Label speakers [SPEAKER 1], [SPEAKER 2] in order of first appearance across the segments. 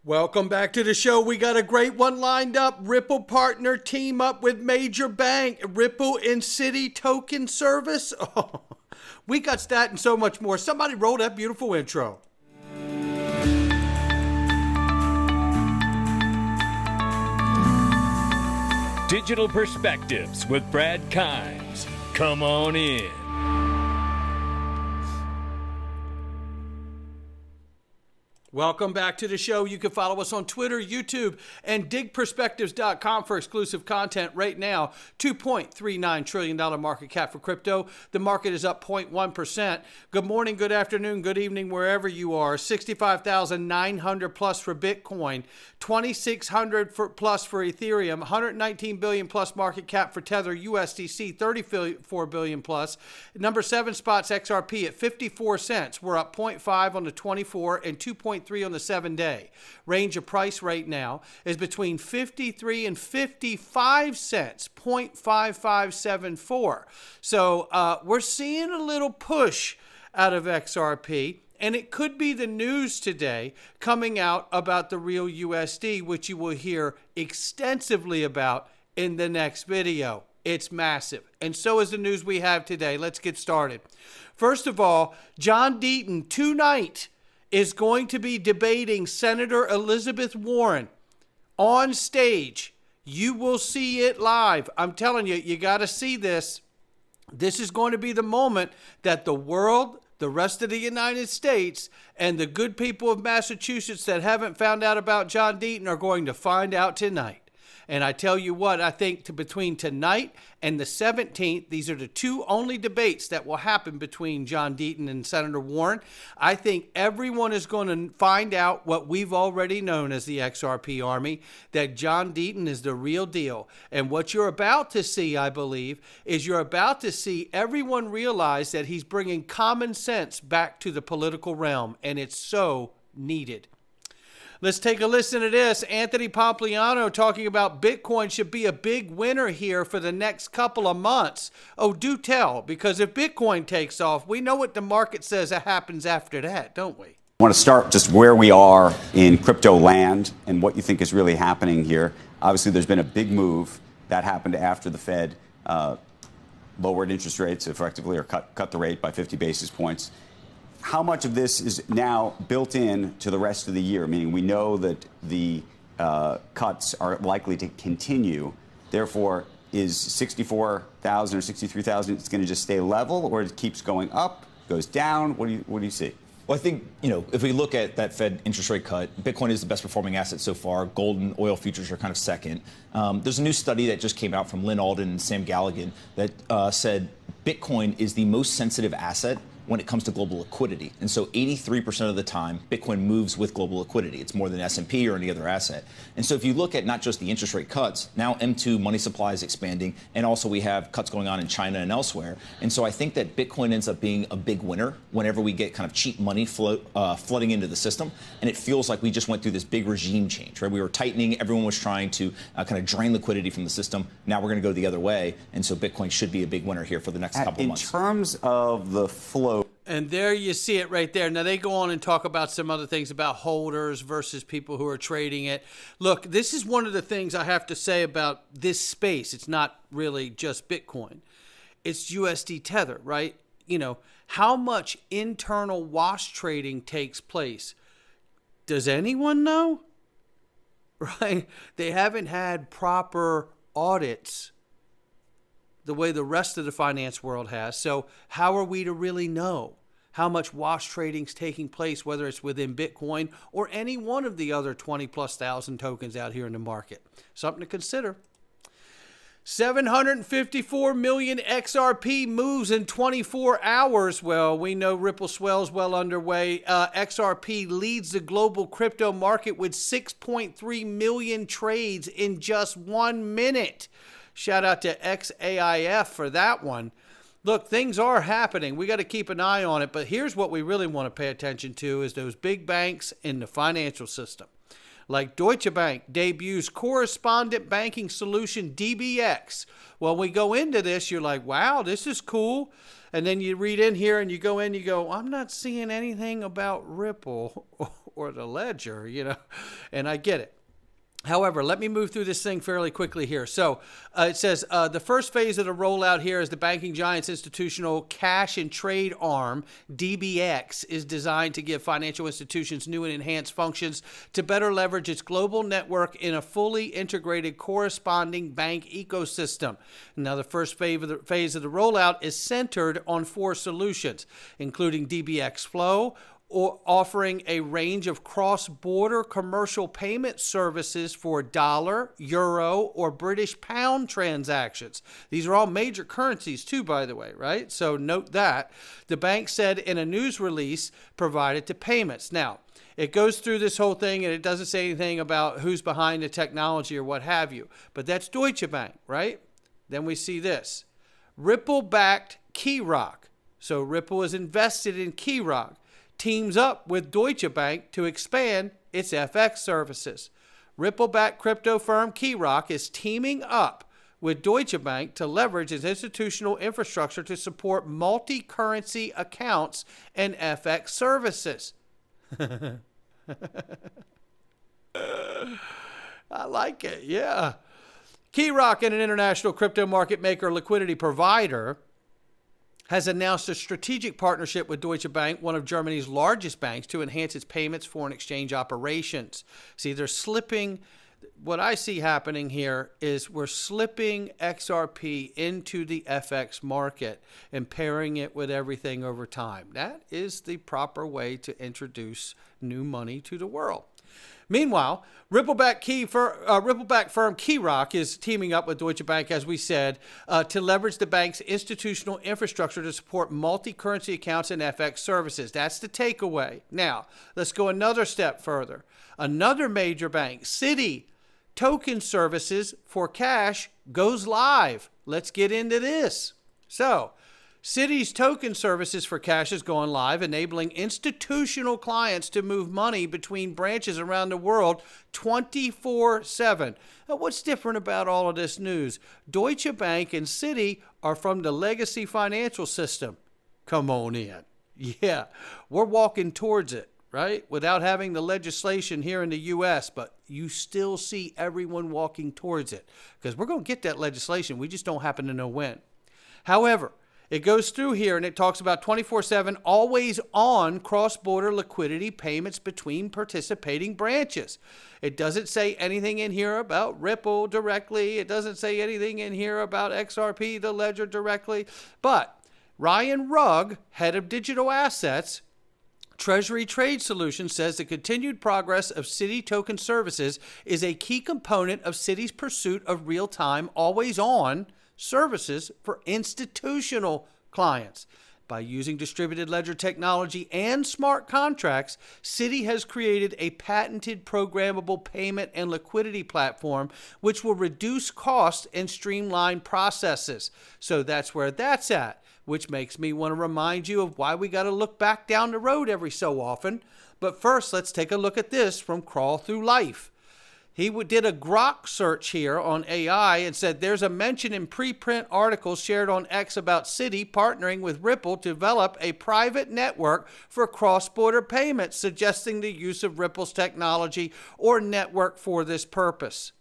[SPEAKER 1] Welcome back to the show. We got a great one lined up. Ripple partner team up with major bank. Ripple and Citi token service. Oh, we got that and so much more. Somebody roll that beautiful intro.
[SPEAKER 2] Digital Perspectives with Brad Kimes. Come on in.
[SPEAKER 1] Welcome back to the show. You can follow us on Twitter, YouTube, and digperspectives.com for exclusive content right now. $2.39 trillion market cap for crypto. The market is up 0.1%. Good morning, good afternoon, good evening, wherever you are. 65,900 plus for Bitcoin, 2,600 plus for Ethereum, 119 billion plus market cap for Tether, USDC, 34 billion plus. Number 7 spots XRP at 54 cents. We're up 0.5 on the 24 and 2.3 on the 7-day. Range of price right now is between 53 and 55 cents, 0.5574. So we're seeing a little push out of XRP, and it could be the news today coming out about the real USD, which you will hear extensively about in the next video. It's massive. And so is the news we have today. Let's get started. First of all, John Deaton tonight is going to be debating Senator Elizabeth Warren on stage. You will see it live. I'm telling you, you got to see this. This is going to be the moment that the world, the rest of the United States, and the good people of Massachusetts that haven't found out about John Deaton are going to find out tonight. And I tell you what, I think between tonight and the 17th, these are the two only debates that will happen between John Deaton and Senator Warren. I think everyone is going to find out what we've already known as the XRP Army, that John Deaton is the real deal. And what you're about to see, I believe, is you're about to see everyone realize that he's bringing common sense back to the political realm, and it's so needed. Let's take a listen to this. Anthony Pompliano talking about Bitcoin should be a big winner here for the next couple of months. Oh, do tell, because if Bitcoin takes off, we know what the market says that happens after that, don't we?
[SPEAKER 3] I want to start just where we are in crypto land and what you think is really happening here. Obviously, there's been a big move that happened after the Fed lowered interest rates effectively, or cut the rate by 50 basis points. How much of this is now built in to the rest of the year? Meaning we know that the cuts are likely to continue. Therefore, is 64,000 or 63,000, it's going to just stay level, or it keeps going up, goes down? What do you see?
[SPEAKER 4] Well, I think, if we look at that Fed interest rate cut, Bitcoin is the best performing asset so far. Gold and oil futures are kind of second. There's a new study that just came out from Lynn Alden and Sam Galligan that said Bitcoin is the most sensitive asset when it comes to global liquidity. And so 83% of the time, Bitcoin moves with global liquidity. It's more than S&P or any other asset. And so if you look at not just the interest rate cuts, now M2 money supply is expanding, and also we have cuts going on in China and elsewhere. And so I think that Bitcoin ends up being a big winner whenever we get kind of cheap money flooding into the system. And it feels like we just went through this big regime change, right? We were tightening. Everyone was trying to kind of drain liquidity from the system. Now we're going to go the other way. And so Bitcoin should be a big winner here for the next couple of months.
[SPEAKER 3] In terms of the flow.
[SPEAKER 1] And there you see it right there. Now, they go on and talk about some other things about holders versus people who are trading it. Look, this is one of the things I have to say about this space. It's not really just Bitcoin. It's USD Tether, right? How much internal wash trading takes place? Does anyone know? Right? They haven't had proper audits the way the rest of the finance world has. So how are we to really know how much wash trading is taking place, whether it's within Bitcoin or any one of the other 20+ thousand tokens out here in the market? Something to consider. 754 million XRP moves in 24 hours. Well, we know Ripple swell's well underway. XRP leads the global crypto market with 6.3 million trades in just 1 minute. Shout out to XAIF for that one. Look, things are happening. We got to keep an eye on it. But here's what we really want to pay attention to is those big banks in the financial system. Like Deutsche Bank debuts correspondent banking solution DBX. Well, we go into this, you're like, wow, this is cool. And then you read in here and you go in, you go, I'm not seeing anything about Ripple or the ledger, and I get it. However, let me move through this thing fairly quickly here. So it says the first phase of the rollout here is the banking giant's institutional cash and trade arm, DBX, is designed to give financial institutions new and enhanced functions to better leverage its global network in a fully integrated corresponding bank ecosystem. Now, the first phase of the rollout is centered on 4 solutions, including DBX Flow, or offering a range of cross-border commercial payment services for dollar, euro, or British pound transactions. These are all major currencies too, by the way, right? So note that. The bank said in a news release provided to payments. Now, it goes through this whole thing and it doesn't say anything about who's behind the technology or what have you. But that's Deutsche Bank, right? Then we see this. RippleBacked Kyrock. So Ripple is invested in Kyrock. Teams up with Deutsche Bank to expand its FX services. Ripple-backed crypto firm Kyrock is teaming up with Deutsche Bank to leverage its institutional infrastructure to support multi-currency accounts and FX services. I like it, yeah. Kyrock, an international crypto market maker liquidity provider, has announced a strategic partnership with Deutsche Bank, one of Germany's largest banks, to enhance its payments foreign exchange operations. See, they're slipping. What I see happening here is we're slipping XRP into the FX market and pairing it with everything over time. That is the proper way to introduce new money to the world. Meanwhile, Ripple-backed firm Kyrock is teaming up with Deutsche Bank, as we said, to leverage the bank's institutional infrastructure to support multi-currency accounts and FX services. That's the takeaway. Now, let's go another step further. Another major bank, Citi, token services for cash goes live. Let's get into this. So, Citi's token services for cash is going live, enabling institutional clients to move money between branches around the world 24/7. Now, what's different about all of this news? Deutsche Bank and Citi are from the legacy financial system. Come on in. Yeah, we're walking towards it, right? Without having the legislation here in the U.S., but you still see everyone walking towards it because we're going to get that legislation. We just don't happen to know when. However, it goes through here and it talks about 24/7 always on cross-border liquidity payments between participating branches. It doesn't say anything in here about Ripple directly. It doesn't say anything in here about XRP, the ledger directly. But Ryan Rugg, head of digital assets, Treasury Trade Solutions, says the continued progress of Citi token services is a key component of Citi's pursuit of real-time, always-on services for institutional clients. By using distributed ledger technology and smart contracts, Citi has created a patented programmable payment and liquidity platform which will reduce costs and streamline processes. So that's where that's at, which makes me want to remind you of why we got to look back down the road every so often. But first, let's take a look at this from Crawl Through Life. He did a Grok search here on AI and said there's a mention in preprint articles shared on X about Citi partnering with Ripple to develop a private network for cross-border payments, suggesting the use of Ripple's technology or network for this purpose.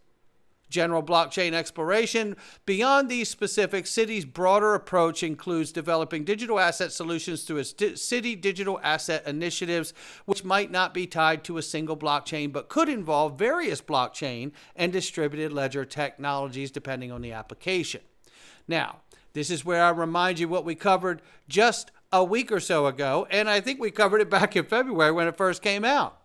[SPEAKER 1] General blockchain exploration. Beyond these specifics, Citi's broader approach includes developing digital asset solutions through its Citi digital asset initiatives, which might not be tied to a single blockchain, but could involve various blockchain and distributed ledger technologies depending on the application. Now, this is where I remind you what we covered just a week or so ago, and I think we covered it back in February when it first came out.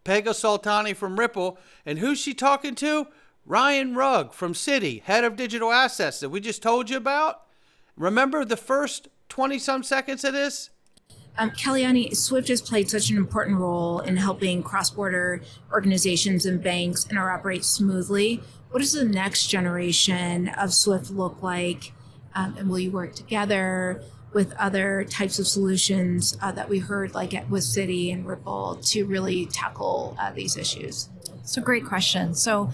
[SPEAKER 1] Pegah Soltani from Ripple, and who's she talking to? Ryan Rugg from Citi, head of digital assets that we just told you about. Remember the first 20-some seconds of this?
[SPEAKER 5] Kellyanne, SWIFT has played such an important role in helping cross-border organizations and banks interoperate smoothly. What does the next generation of SWIFT look like? And will you work together with other types of solutions that we heard like with Citi and Ripple to really tackle these issues?
[SPEAKER 6] So great question. So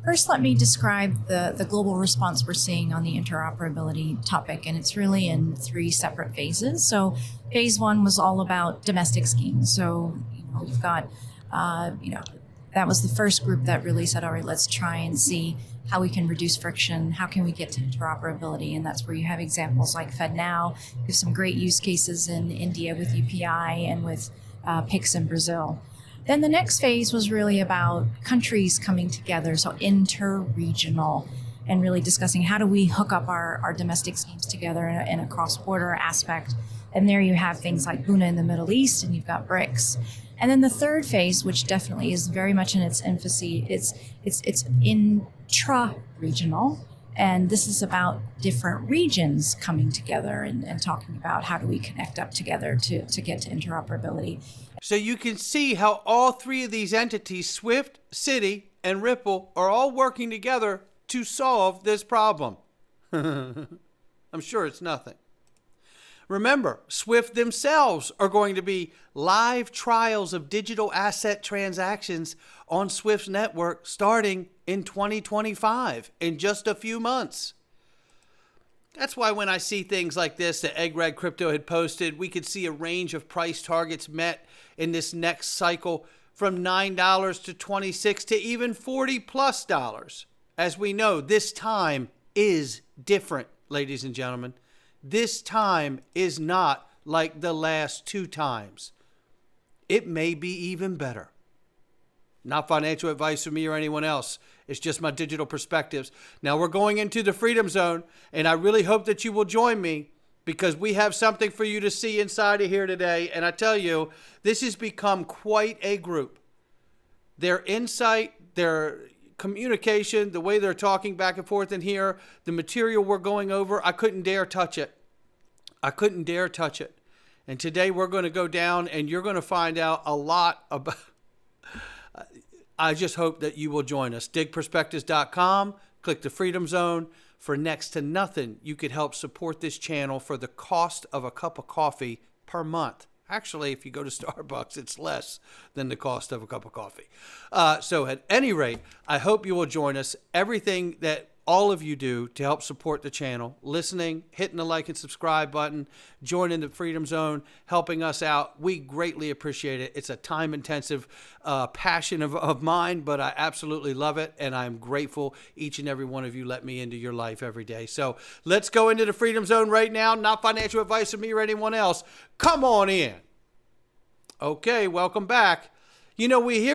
[SPEAKER 6] first, let me describe the global response we're seeing on the interoperability topic, and it's really in 3 separate phases. So phase 1 was all about domestic schemes. So example. You've got, that was the first group that really said, all right, let's try and see how we can reduce friction, how can we get to interoperability, and that's where you have examples like FedNow. You have some great use cases in India with UPI and with PIX in Brazil. Then the next phase was really about countries coming together, so inter-regional, and really discussing how do we hook up our domestic schemes together in a cross-border aspect. And there you have things like Buna in the Middle East, and you've got BRICS. And then the third phase, which definitely is very much in its infancy, it's intra-regional, and this is about different regions coming together and talking about how do we connect up together to get to interoperability.
[SPEAKER 1] So you can see how all three of these entities, Swift, Citi, and Ripple, are all working together to solve this problem. I'm sure it's nothing. Remember, Swift themselves are going to be live trials of digital asset transactions on Swift's network starting in 2025, in just a few months. That's why when I see things like this that Egg Red Crypto had posted, we could see a range of price targets met in this next cycle from $9 to $26 to even $40+. As we know, this time is different, ladies and gentlemen. This time is not like the last two times. It may be even better. Not financial advice from me or anyone else. It's just my digital perspectives. Now we're going into the Freedom Zone, and I really hope that you will join me because we have something for you to see inside of here today. And I tell you, this has become quite a group. Their insight, their communication, the way they're talking back and forth in here, the material we're going over, I couldn't dare touch it. I couldn't dare touch it. And today we're going to go down and you're going to find out a lot about... I just hope that you will join us. digperspectives.com, click the Freedom Zone. For next to nothing, you could help support this channel for the cost of a cup of coffee per month. Actually, if you go to Starbucks, it's less than the cost of a cup of coffee. So at any rate, I hope you will join us. Everything that all of you do to help support the channel, listening, hitting the like and subscribe button, joining the Freedom Zone, helping us out, we greatly appreciate it. It's a time-intensive passion of mine, but I absolutely love it, and I'm grateful each and every one of you let me into your life every day. So let's go into the Freedom Zone right now. Not financial advice from me or anyone else. Come on in. Okay, welcome back. You know, we hear